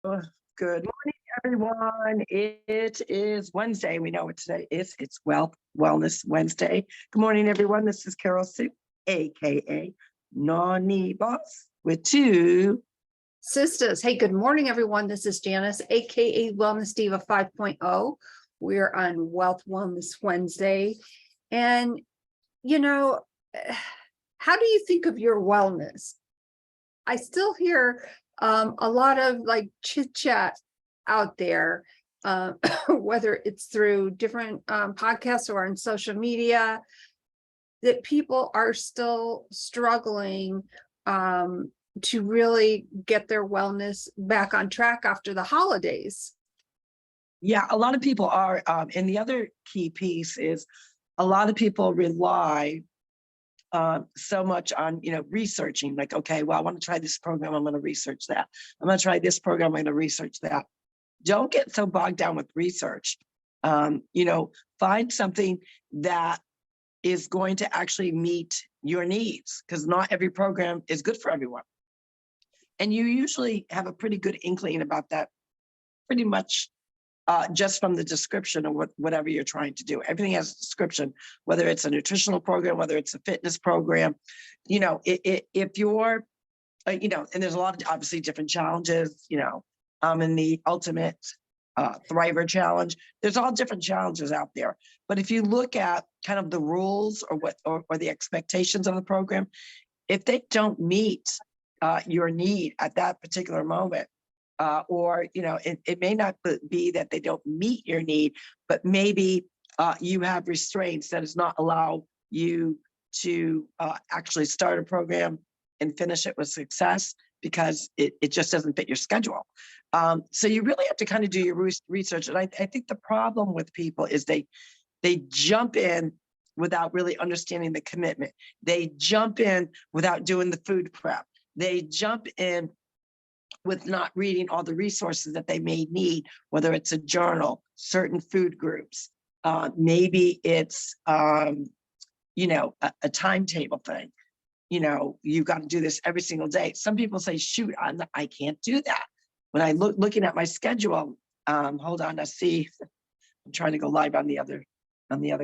Oh, good morning, everyone. It is Wednesday. We know what today is. It's Wellness Wednesday. Good morning, everyone. This is Carol Sue, aka Nani Boss, with two. Sisters. Hey, good morning, everyone. This is Janice, aka Wellness Diva 5.0. We're on Wealth Wellness Wednesday. And, you know, how do you think of your wellness? I still hear a lot of like chit chat out there, whether it's through different podcasts or on social media, that people are still struggling to really get their wellness back on track after the holidays. Yeah, a lot of people are. And the other key piece is a lot of people rely so much on, researching, like, okay, well, I want to try this program. I'm going to research that. I'm going to try this program. I'm going to research that. Don't get so bogged down with research. Find something that is going to actually meet your needs, because not every program is good for everyone. And you usually have a pretty good inkling about that, pretty much just from the description of whatever you're trying to do. Everything has a description, whether it's a nutritional program, whether it's a fitness program. If you're, and there's a lot of obviously different challenges, in the ultimate Thriver challenge, there's all different challenges out there. But if you look at kind of the rules or the expectations of the program, if they don't meet your need at that particular moment, it may not be that they don't meet your need, but maybe you have restraints that does not allow you to actually start a program and finish it with success, because it just doesn't fit your schedule. So you really have to kind of do your research. And I think the problem with people is they jump in without really understanding the commitment. They jump in without doing the food prep. They jump in with not reading all the resources that they may need, whether it's a journal, certain food groups, maybe it's, a timetable thing. You've got to do this every single day. Some people say, shoot, I can't do that. When I looking at my schedule, hold on, I see, I'm trying to go live on the other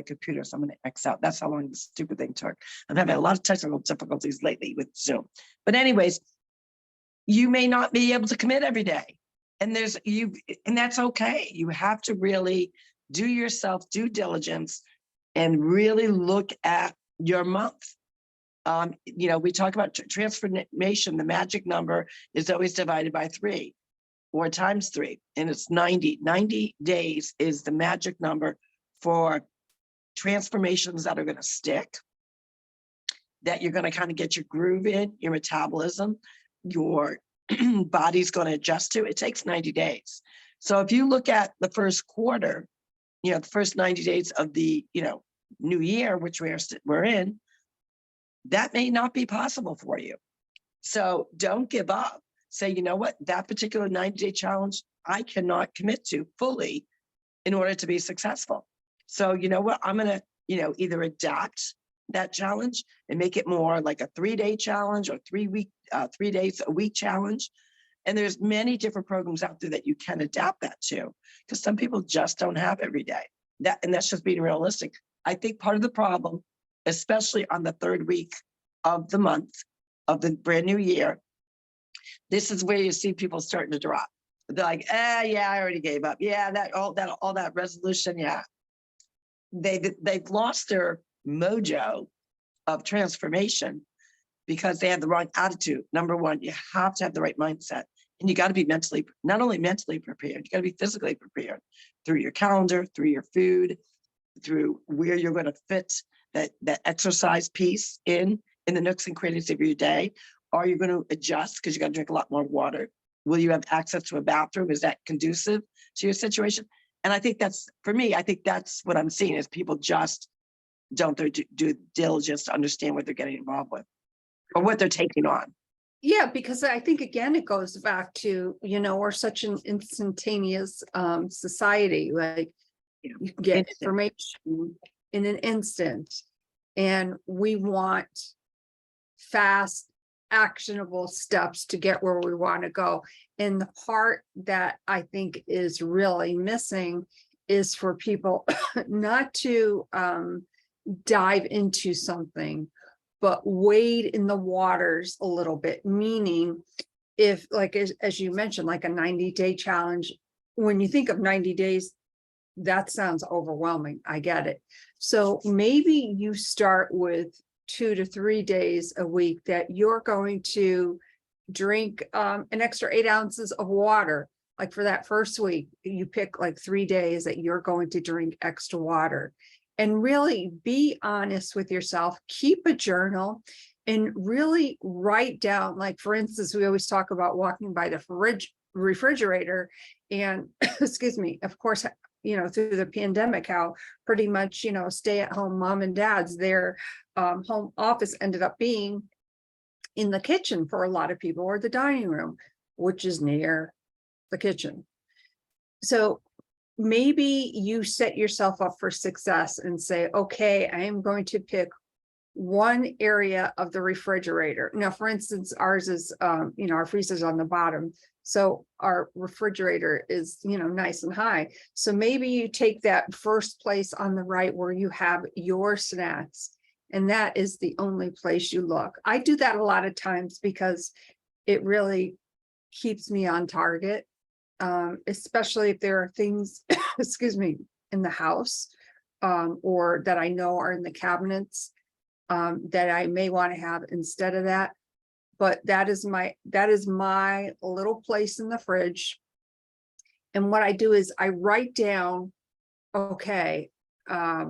computer, so I'm going to X out. That's how long the stupid thing took. I'm having a lot of technical difficulties lately with Zoom. But anyways, you may not be able to commit every day. And that's okay. You have to really do yourself due diligence and really look at your month. We talk about transformation. The magic number is always divided by 3 or times 3, and it's 90. 90 days is the magic number for transformations that are going to stick, that you're going to kind of get your groove in, your metabolism, your body's going to adjust to. It takes 90 days. So if you look at the first quarter, the first 90 days of the, new year, which we're in, that may not be possible for you. So don't give up. Say, you know what, that particular 90-day challenge, I cannot commit to fully in order to be successful. So you know what, I'm going to, either adapt that challenge and make it more like a 3-day challenge or 3 days a week challenge. And there's many different programs out there that you can adapt that to, because some people just don't have every day. And that's just being realistic. I think part of the problem, especially on the 3rd week of the month of the brand new year, this is where you see people starting to drop. They're like, yeah, I already gave up. Yeah, all that resolution. Yeah. They've lost their mojo of transformation because they have the wrong attitude. Number one, you have to have the right mindset, and you got to be not only mentally prepared, you got to be physically prepared through your calendar, through your food, through where you're going to fit that exercise piece in the nooks and crannies of your day. Are you going to adjust because you got to drink a lot more water? Will you have access to a bathroom? Is that conducive to your situation? And I think that's, for me, I think that's what I'm seeing is people just don't do diligence to understand what they're getting involved with or what they're taking on. Yeah, because I think, again, it goes back to, we're such an instantaneous society. Like, you can get information in an instant, and we want fast actionable steps to get where we want to go. And the part that I think is really missing is for people not to dive into something, but wade in the waters a little bit. Meaning, if like, as you mentioned, like a 90-day challenge, when you think of 90 days, that sounds overwhelming. I get it. So maybe you start with 2 to 3 days a week that you're going to drink an extra 8 ounces of water. Like for that first week, you pick like 3 days that you're going to drink extra water, and really be honest with yourself. Keep a journal and really write down, like, for instance, we always talk about walking by the refrigerator and excuse me, of course, through the pandemic, how pretty much, stay at home mom and dads, their home office ended up being in the kitchen for a lot of people, or the dining room, which is near the kitchen. So maybe you set yourself up for success and say, okay, I am going to pick one area of the refrigerator. Now, for instance, ours is, our freezer's on the bottom. So our refrigerator is, nice and high. So maybe you take that first place on the right where you have your snacks, and that is the only place you look. I do that a lot of times because it really keeps me on target, especially if there are things, excuse me, in the house, or that I know are in the cabinets, that I may want to have instead of that. But that is my little place in the fridge. And what I do is I write down, okay, I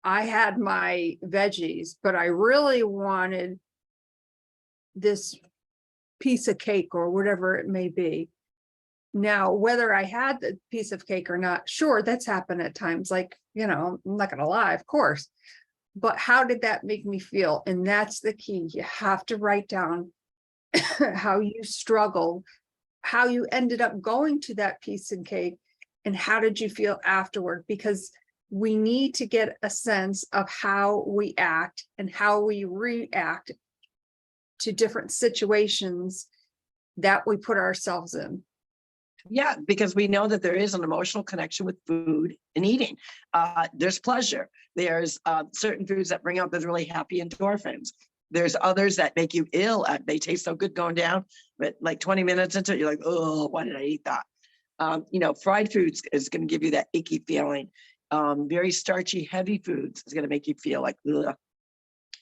had my veggies, but I really wanted this piece of cake or whatever it may be. Now, whether I had the piece of cake or not, sure, that's happened at times. Like, I'm not gonna lie, of course. But how did that make me feel? And that's the key. You have to write down how you struggled, how you ended up going to that piece of cake, and how did you feel afterward? Because we need to get a sense of how we act and how we react to different situations that we put ourselves in. Yeah, because we know that there is an emotional connection with food and eating. There's pleasure. There's certain foods that bring out those really happy endorphins. There's others that make you ill. They taste so good going down, but like 20 minutes into it, you're like, oh, why did I eat that? Fried foods is going to give you that icky feeling. Very starchy, heavy foods is going to make you feel like, ugh.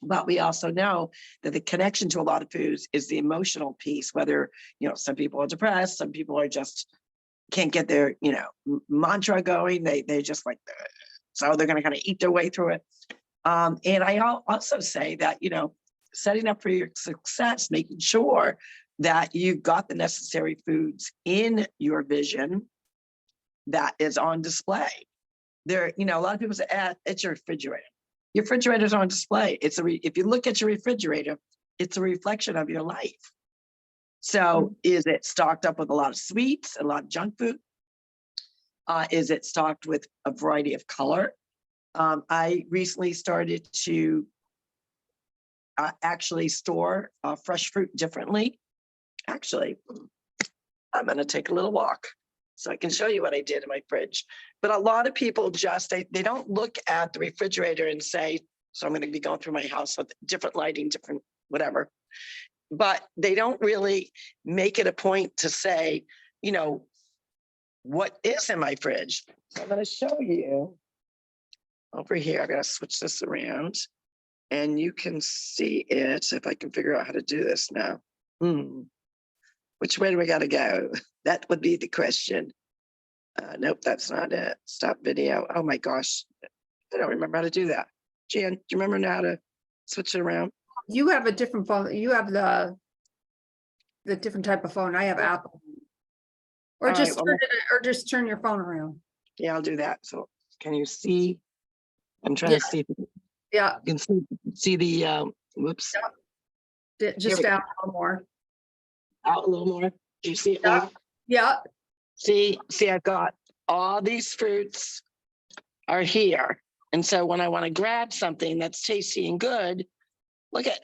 But we also know that the connection to a lot of foods is the emotional piece, whether, some people are depressed, some people are just can't get their, mantra going. They just like, so they're going to kind of eat their way through it. And I also say that, setting up for your success, making sure that you've got the necessary foods in your vision that is on display. There, a lot of people say, it's your refrigerator. Your refrigerator's on display. If you look at your refrigerator, it's a reflection of your life. So is it stocked up with a lot of sweets, a lot of junk food? Is it stocked with a variety of color? I recently started to actually store fresh fruit differently. Actually, I'm going to take a little walk so I can show you what I did in my fridge. But a lot of people just, they don't look at the refrigerator and say, so I'm going to be going through my house with different lighting, different whatever. But they don't really make it a point to say, what is in my fridge. So I'm going to show you over here. I'm going to switch this around and you can see it if I can figure out how to do this now. Which way do we got to go? That would be the question. Nope, that's not it. Stop video. Oh my gosh. I don't remember how to do that. Jan, do you remember now how to switch it around? You have a different phone. You have the different type of phone. I have Apple. Or just just turn your phone around. Yeah, I'll do that. So can you see? I'm trying to see. Yeah. You can see the whoops. Yeah. Just out a little more. Out a little more. Do you see it Yeah. now? Yeah. See, I've got all these fruits are here. And so when I want to grab something that's tasty and good, look at,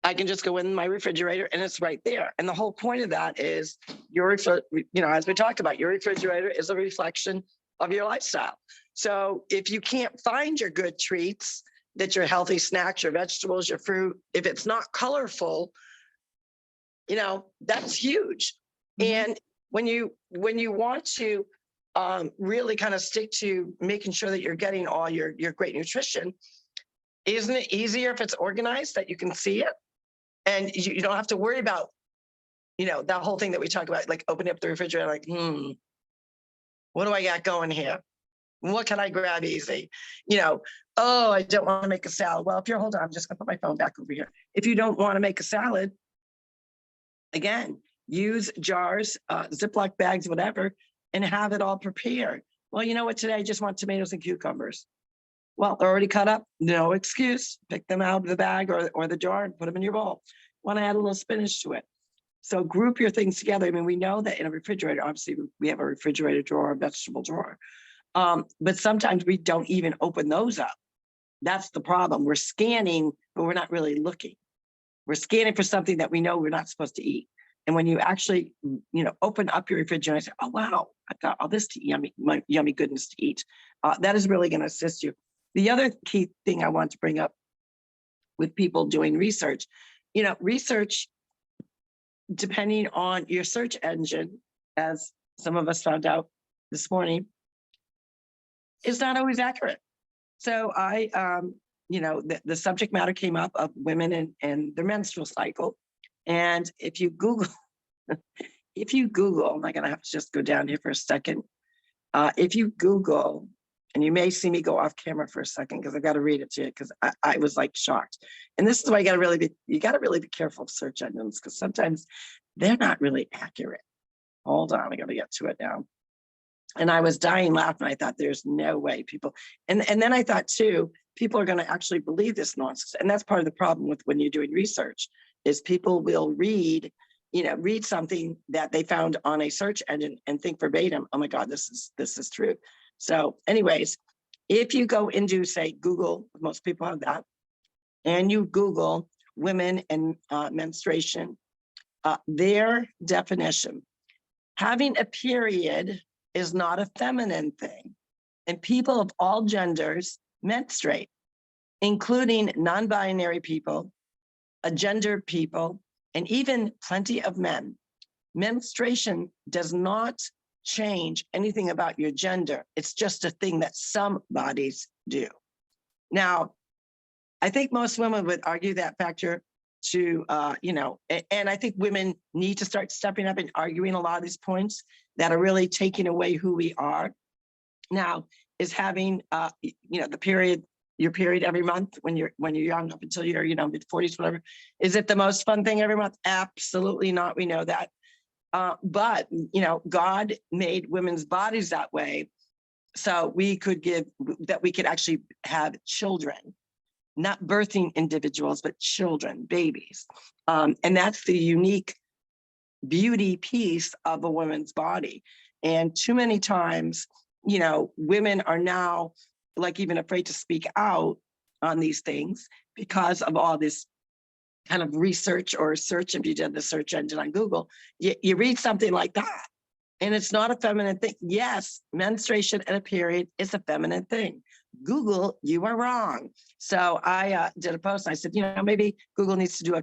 I can just go in my refrigerator and it's right there. And the whole point of that is as we talked about, your refrigerator is a reflection of your lifestyle. So if you can't find your good treats, that your healthy snacks, your vegetables, your fruit, if it's not colorful, that's huge. And when you want to really kind of stick to making sure that you're getting all your great nutrition, isn't it easier if it's organized, that you can see it? And you don't have to worry about, that whole thing that we talk about, like opening up the refrigerator, like, what do I got going here? What can I grab easy? Oh, I don't want to make a salad. Well, hold on, I'm just gonna put my phone back over here. If you don't want to make a salad, again, use jars, Ziploc bags, whatever, and have it all prepared. Well, you know what, today I just want tomatoes and cucumbers. Well, they're already cut up, no excuse. Pick them out of the bag or the jar and put them in your bowl. Want to add a little spinach to it. So group your things together. I mean, we know that in a refrigerator, obviously we have a refrigerator drawer, a vegetable drawer. But sometimes we don't even open those up. That's the problem. We're scanning, but we're not really looking. We're scanning for something that we know we're not supposed to eat. And when you actually, open up your refrigerator and say, oh, wow, I've got all this yummy goodness to eat. That is really going to assist you. The other key thing I want to bring up with people doing research, research, depending on your search engine, as some of us found out this morning, is not always accurate. So the subject matter came up of women and their menstrual cycle. And if you Google, I'm going to have to just go down here for a second. If you Google, and you may see me go off camera for a second because I've got to read it to you because I was like shocked. And this is why you got to really be careful of search engines, because sometimes they're not really accurate. Hold on, I got to get to it now. And I was dying laughing. I thought there's no way people, and then I thought too, people are going to actually believe this nonsense. And that's part of the problem with when you're doing research, is people will read something that they found on a search engine and think verbatim, oh my God, this is true. So anyways, if you go into, say, Google, most people have that, and you Google women and menstruation, their definition, having a period is not a feminine thing, and people of all genders menstruate, including non-binary people, agender people, and even plenty of men. Menstruation does not change anything about your gender. It's just a thing that some bodies do. Now, I think most women would argue that factor to, and I think women need to start stepping up and arguing a lot of these points that are really taking away who we are. Now, is having, the period, your period every month when you're young up until you're, mid-40s, whatever, is it the most fun thing every month? Absolutely not. We know that. But, God made women's bodies that way. So we could actually have children, not birthing individuals, but children, babies. And that's the unique beauty piece of a woman's body. And too many times, women are now like even afraid to speak out on these things because of all this kind of research or search. If you did the search engine on Google, you read something like that, and it's not a feminine thing. Yes, menstruation and a period is a feminine thing. Google, you are wrong. So I did a post. I said, maybe Google needs to do a,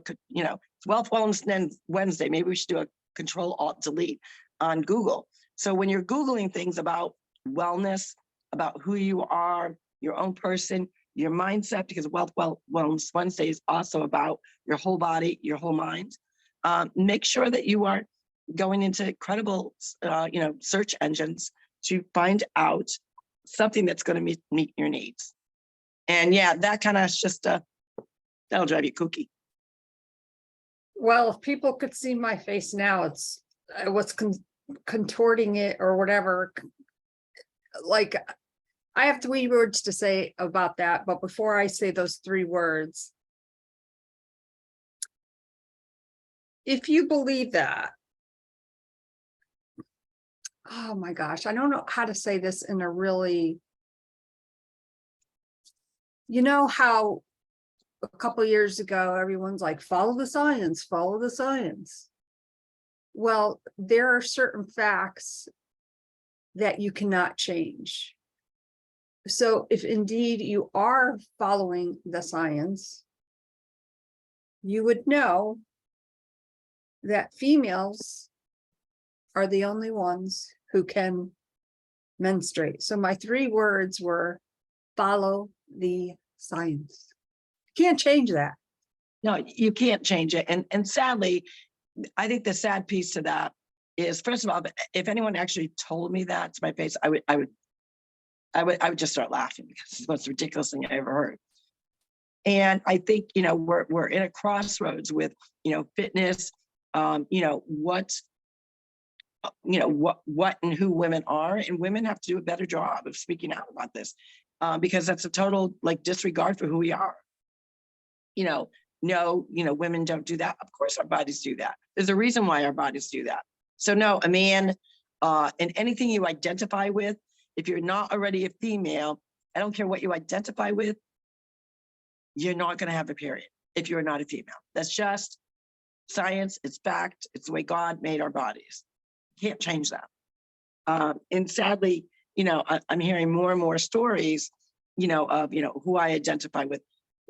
Wealth Wellness Wednesday. Maybe we should do a Control-Alt-Delete on Google. So when you're Googling things about wellness, about who you are, your own person, your mindset, because Wellness Wednesday is also about your whole body, your whole mind. Make sure that you are going into credible, search engines to find out something that's going to meet your needs. And yeah, that kind of just, that'll drive you kooky. Well, if people could see my face now, it's what's contorting it or whatever. Like, I have 3 words to say about that, but before I say those 3 words, if you believe that, oh my gosh, I don't know how to say this in a really, how a couple of years ago, everyone's like, follow the science, follow the science. Well, there are certain facts that you cannot change. So if indeed you are following the science, you would know that females are the only ones who can menstruate. So my 3 words were follow the science. Can't change that. No, you can't change it. And sadly, I think the sad piece to that is, first of all, if anyone actually told me that to my face, I would just start laughing because it's the most ridiculous thing I ever heard. And I think, we're in a crossroads with, fitness, what and who women are, and women have to do a better job of speaking out about this, because that's a total disregard for who we are. No, women don't do that. Of course our bodies do that. There's a reason why our bodies do that. So no, a man, and anything you identify with, if you're not already a female, I don't care what you identify with, you're not going to have a period if you're not a female. That's just science. It's fact. It's the way God made our bodies. Can't change that. And sadly, I'm hearing more and more stories, of, who I identify with.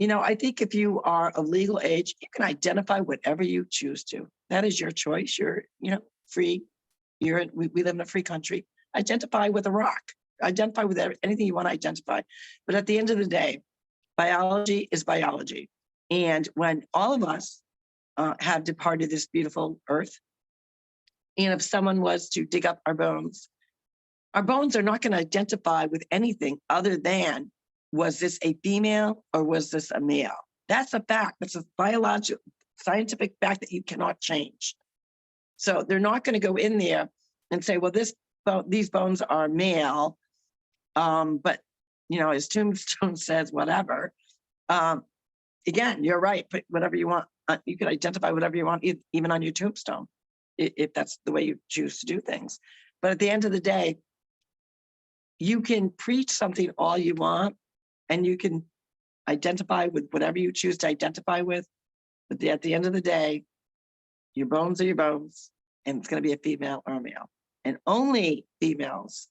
I think if you are of legal age, you can identify whatever you choose to. That is your choice. You're, free. We live in a free country. Identify with a rock. Identify with anything you want to identify. But at the end of the day, biology is biology. And when all of us have departed this beautiful earth, and if someone was to dig up our bones are not going to identify with anything other than, was this a female or was this a male? That's a fact. That's a biological, scientific fact that you cannot change. So they're not going to go in there and say, well, these bones are male, but his tombstone says whatever. Again, you're right. Put whatever you want. You can identify whatever you want, even on your tombstone, if that's the way you choose to do things. But at the end of the day, you can preach something all you want, and you can identify with whatever you choose to identify with. But at the end of the day, your bones are your bones, and it's going to be a female or a male. And only females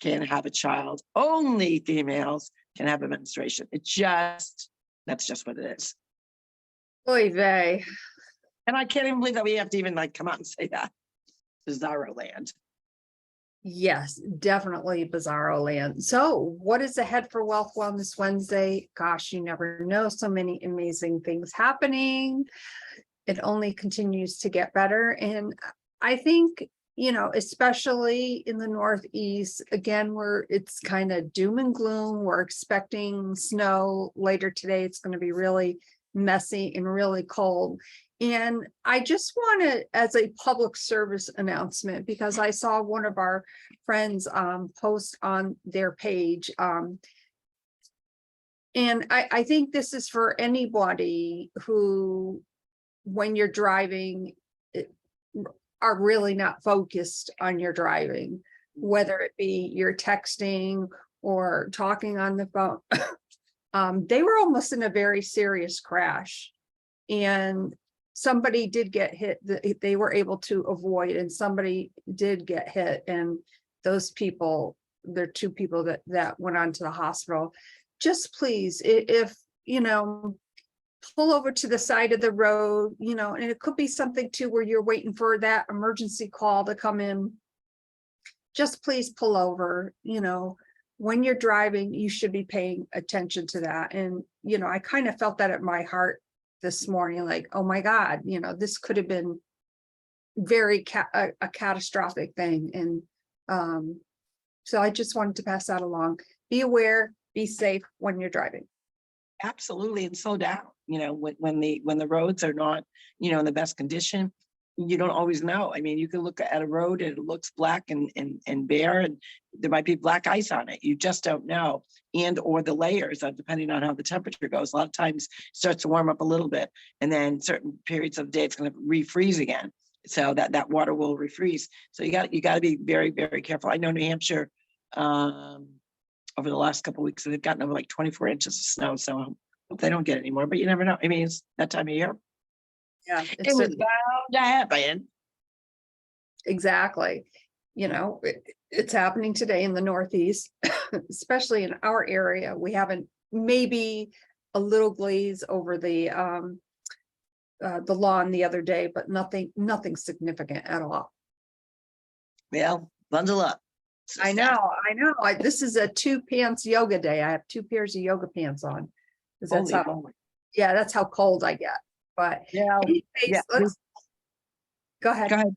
can have a child. Only females can have a menstruation. That's just what it is. Oy vey. And I can't even believe that we have to even come out and say that. Bizarro land. Yes, definitely bizarro land. So what is ahead for Wealth Wellness Wednesday? Gosh, you never know. So many amazing things happening. It only continues to get better. And I think, especially in the Northeast, again, it's kind of doom and gloom. We're expecting snow later today. It's going to be really messy and really cold. And I just want to, as a public service announcement, because I saw one of our friends post on their page. And I think this is for anybody who, when you're driving, are really not focused on your driving, whether it be you're texting or talking on the phone. They were almost in a very serious crash, and somebody did get hit. They were able to avoid, and somebody did get hit. And those people, there are 2 people that went on to the hospital. Just please, if pull over to the side of the road, and it could be something too where you're waiting for that emergency call to come in. Just please pull over. When you're driving, you should be paying attention to that. And, I kind of felt that at my heart this morning, like, oh my God, this could have been very a catastrophic thing. And so I just wanted to pass that along. Be aware, be safe when you're driving. Absolutely. And slow down. When the roads are not, in the best condition, you don't always know. I mean, you can look at a road and it looks black and bare, and there might be black ice on it. You just don't know. Or the layers, depending on how the temperature goes. A lot of times it starts to warm up a little bit, and then certain periods of the day it's going to refreeze again. So that water will refreeze. So you got to be very, very careful. I know New Hampshire, over the last couple of weeks, they've gotten over 24 inches of snow. So Hope they don't get any more, but you never know. I mean, it's that time of year. Yeah, It was bound to happen. exactly. It's happening today in the Northeast, especially in our area. We haven't, maybe a little glaze over the lawn the other day, but nothing significant at all. Well, bundle up. I know. This is a 2 pants yoga day. I have 2 pairs of yoga pants on. 'Cause that's Holy how, moly. yeah, that's how cold I get. But Yeah. anyways, Yeah. let's go ahead. Go ahead.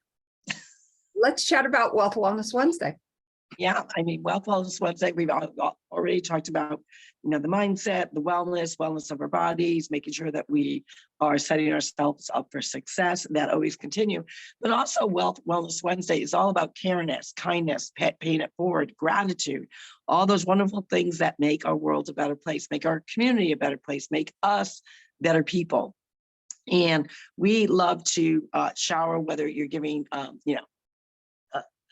Let's chat about Wealth Wellness Wednesday. Yeah, I mean, Wealth Wellness website, we've already talked about, the mindset, the wellness of our bodies, making sure that we are setting ourselves up for success, and that always continue. But also Wealth Wellness Wednesday is all about careness, kindness, paying it forward, gratitude, all those wonderful things that make our world a better place, make our community a better place, make us better people. And we love to shower, whether you're giving, a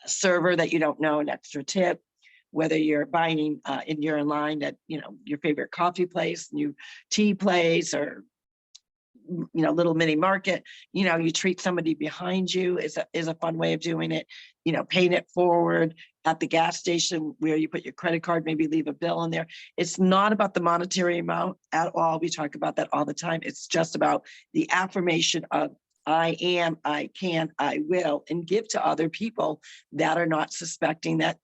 server that you don't know an extra tip, whether you're buying and you're in line at your favorite coffee place, new tea place, or little mini market, you treat somebody behind you is a fun way of doing it. Paying it forward at the gas station where you put your credit card, maybe leave a bill in there. It's not about the monetary amount at all. We talk about that all the time. It's just about the affirmation of I am, I can, I will, and give to other people that are not suspecting that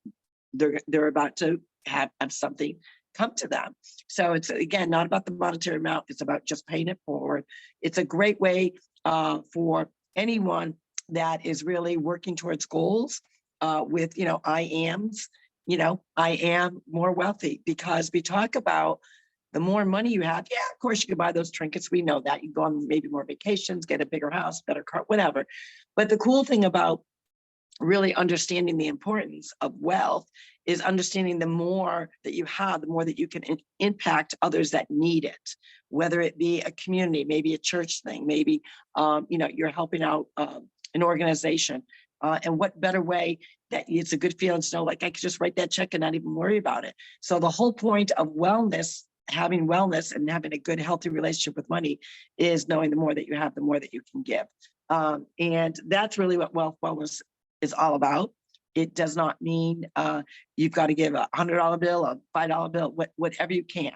they're about to have something come to them. So it's, again, not about the monetary amount. It's about just paying it forward. It's a great way for anyone that is really working towards goals with, I ams, I am more wealthy, because we talk about the more money you have, yeah, of course you can buy those trinkets. We know that. You go on maybe more vacations, get a bigger house, better car, whatever. But the cool thing about really understanding the importance of wealth is understanding the more that you have, the more that you can impact others that need it, whether it be a community, maybe a church thing, maybe, you're helping out an organization. And what better way that it's a good feeling to know, like, I could just write that check and not even worry about it. So the whole point of wellness, having wellness and having a good, healthy relationship with money, is knowing the more that you have, the more that you can give. And that's really what wealth wellness is all about. It does not mean you've got to give a $100 bill, a $5 bill, whatever you can.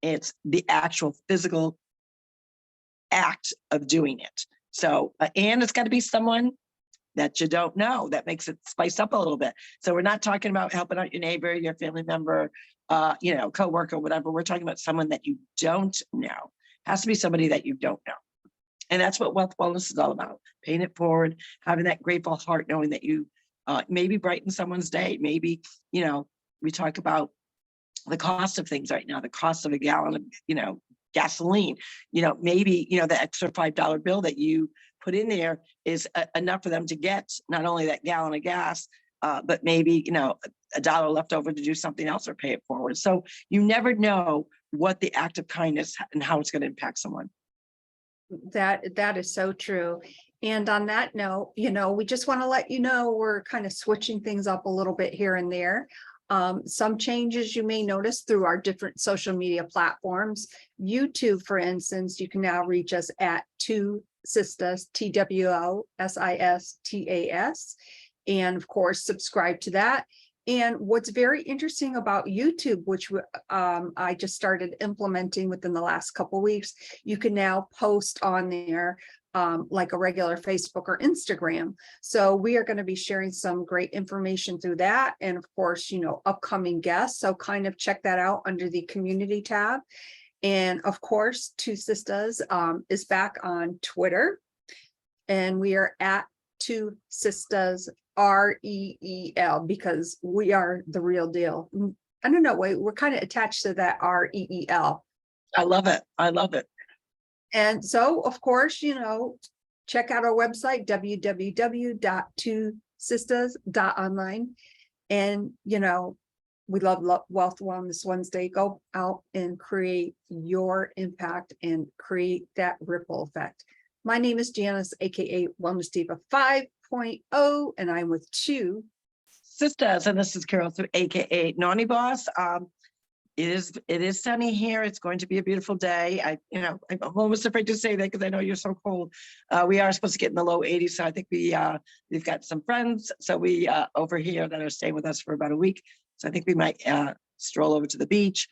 It's the actual physical act of doing it. So, and it's got to be someone that you don't know. That makes it spice up a little bit. So we're not talking about helping out your neighbor, your family member, coworker, whatever. We're talking about someone that you don't know. Has to be somebody that you don't know. And that's what wealth wellness is all about. Paying it forward, having that grateful heart, knowing that you maybe brighten someone's day. Maybe, we talk about the cost of things right now, the cost of a gallon of, gasoline, maybe, the extra $5 bill that you put in there is enough for them to get not only that gallon of gas, but maybe, a dollar left over to do something else or pay it forward. So you never know what the act of kindness and how it's going to impact someone. That is so true. And on that note, we just want to let you know we're kind of switching things up a little bit here and there. Some changes you may notice through our different social media platforms. YouTube, for instance, you can now reach us at TwoSistas, TWOSISTAS, and of course, subscribe to that. And what's very interesting about YouTube, which I just started implementing within the last couple of weeks, you can now post on there like a regular Facebook or Instagram. So we are going to be sharing some great information through that. And of course, upcoming guests. So kind of check that out under the community tab. And of course, TwoSistas is back on Twitter. And we are at TwoSistas REEL, because we are the real deal. I don't know, we're kind of attached to that REEL. I love it. I love it. And so, of course, check out our website, www.twosistas.online. And, we love Wealth Wellness Wednesday. Go out and create your impact and create that ripple effect. My name is Janice, aka Wellness Diva 5.0, and I'm with TwoSistas, and this is Carol, aka Naughty Boss. It is sunny here. It's going to be a beautiful day. I'm almost afraid to say that because I know you're so cold. We are supposed to get in the low 80s. So I think we've got some friends. So we over here that are staying with us for about a week. So I think we might stroll over to the beach,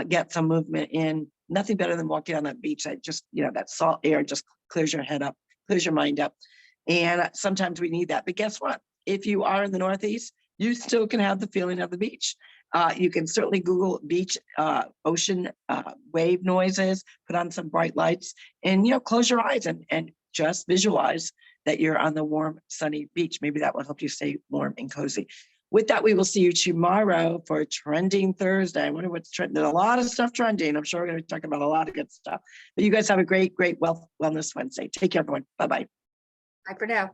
get some movement in. Nothing better than walking on that beach. That just, that salt air just clears your head up, clears your mind up. And sometimes we need that. But guess what? If you are in the Northeast, you still can have the feeling of the beach. You can certainly Google beach, ocean, wave noises, put on some bright lights, and close your eyes and just visualize that you're on the warm, sunny beach. Maybe that will help you stay warm and cozy. With that, we will see you tomorrow for Trending Thursday. I wonder what's trending. There's a lot of stuff trending. I'm sure we're going to be talking about a lot of good stuff. But you guys have a great, great Wealth Wellness Wednesday. Take care, everyone. Bye-bye. Bye for now.